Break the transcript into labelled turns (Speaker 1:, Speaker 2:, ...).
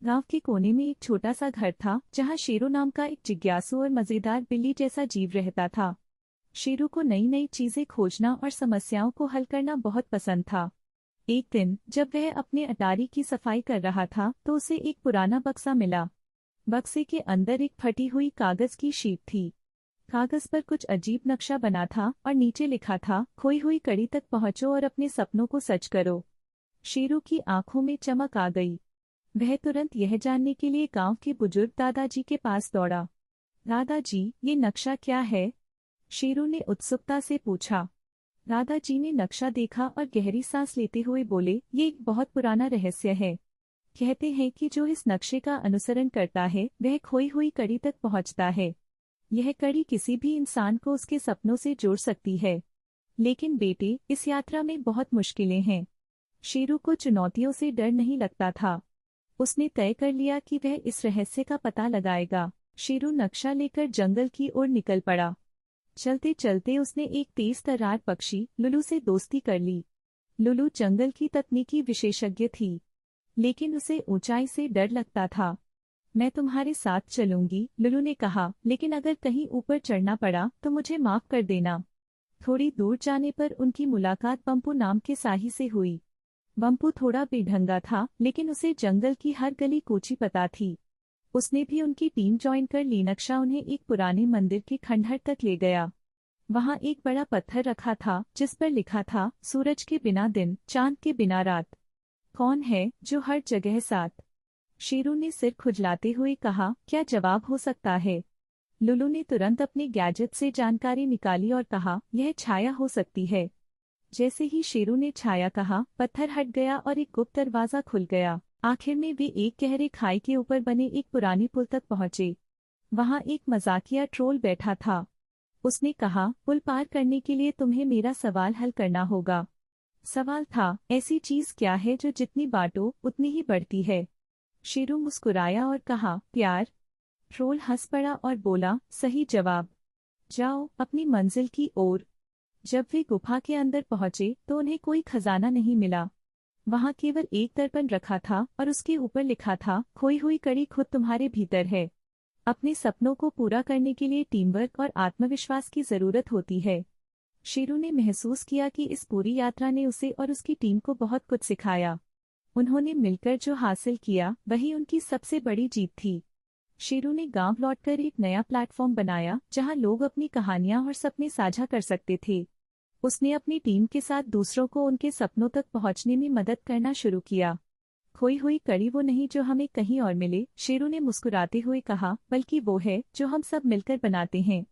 Speaker 1: गांव के कोने में एक छोटा सा घर था जहां शेरू नाम का एक जिज्ञासु और मजेदार बिल्ली जैसा जीव रहता था। शेरू को नई नई चीजें खोजना और समस्याओं को हल करना बहुत पसंद था। एक दिन जब वह अपने अटारी की सफाई कर रहा था तो उसे एक पुराना बक्सा मिला। बक्से के अंदर एक फटी हुई कागज की शीट थी। कागज पर कुछ अजीब नक्शा बना था और नीचे लिखा था, खोई हुई कड़ी तक पहुंचो और अपने सपनों को सच करो। शेरू की आंखों में चमक आ गई। वह तुरंत यह जानने के लिए गांव के बुजुर्ग दादाजी के पास दौड़ा। दादाजी, ये नक्शा क्या है? शेरू ने उत्सुकता से पूछा। दादाजी ने नक्शा देखा और गहरी सांस लेते हुए बोले, ये एक बहुत पुराना रहस्य है। कहते हैं कि जो इस नक्शे का अनुसरण करता है वह खोई हुई कड़ी तक पहुंचता है। यह कड़ी किसी भी इंसान को उसके सपनों से जोड़ सकती है। लेकिन बेटे, इस यात्रा में बहुत मुश्किलें हैं। शेरू को चुनौतियों से डर नहीं लगता था। उसने तय कर लिया कि वह इस रहस्य का पता लगाएगा। शेरू नक्शा लेकर जंगल की ओर निकल पड़ा। चलते चलते उसने एक तेज तर्रार पक्षी लुलू से दोस्ती कर ली। लुलू जंगल की तकनीकी विशेषज्ञ थी, लेकिन उसे ऊंचाई से डर लगता था। मैं तुम्हारे साथ चलूंगी, लुलू ने कहा, लेकिन अगर कहीं ऊपर चढ़ना पड़ा तो मुझे माफ कर देना। थोड़ी दूर जाने पर उनकी मुलाकात बम्पू नाम के साही से हुई। बम्पू थोड़ा बेढंगा था, लेकिन उसे जंगल की हर गली कूची पता थी। उसने भी उनकी टीम ज्वाइन कर ली। नक्शा उन्हें एक पुराने मंदिर के खंडहर तक ले गया। वहां एक बड़ा पत्थर रखा था जिस पर लिखा था, सूरज के बिना दिन, चांद के बिना रात, कौन है जो हर जगह साथ? शेरू ने सिर खुजलाते हुए कहा, क्या जवाब हो सकता है? लुलू ने तुरंत अपने गैजेट से जानकारी निकाली और कहा, यह छाया हो सकती है। जैसे ही शेरू ने छाया कहा, पत्थर हट गया और एक गुप्त दरवाजा खुल गया। आखिर में वे एक गहरे खाई के ऊपर बने एक पुराने पुल तक पहुंचे। वहां एक मजाकिया ट्रोल बैठा था। उसने कहा, पुल पार करने के लिए तुम्हें मेरा सवाल हल करना होगा। सवाल था, ऐसी चीज क्या है जो जितनी बांटो उतनी ही बढ़ती है? शेरू मुस्कुराया और कहा, प्यार। ट्रोल हंस पड़ा और बोला, सही जवाब। जाओ अपनी मंजिल की ओर। जब वे गुफा के अंदर पहुंचे तो उन्हें कोई खजाना नहीं मिला। वहां केवल एक दर्पण रखा था और उसके ऊपर लिखा था, खोई हुई कड़ी खुद तुम्हारे भीतर है। अपने सपनों को पूरा करने के लिए टीम वर्क और आत्मविश्वास की जरूरत होती है। शेरू ने महसूस किया कि इस पूरी यात्रा ने उसे और उसकी टीम को बहुत कुछ सिखाया। उन्होंने मिलकर जो हासिल किया वही उनकी सबसे बड़ी जीत थी। शेरू ने गांव लौटकर एक नया प्लेटफॉर्म बनाया जहां लोग अपनी कहानियां और सपने साझा कर सकते थे। उसने अपनी टीम के साथ दूसरों को उनके सपनों तक पहुंचने में मदद करना शुरू किया। खोई हुई कड़ी वो नहीं जो हमें कहीं और मिले, शेरू ने मुस्कुराते हुए कहा, बल्कि वो है जो हम सब मिलकर बनाते हैं।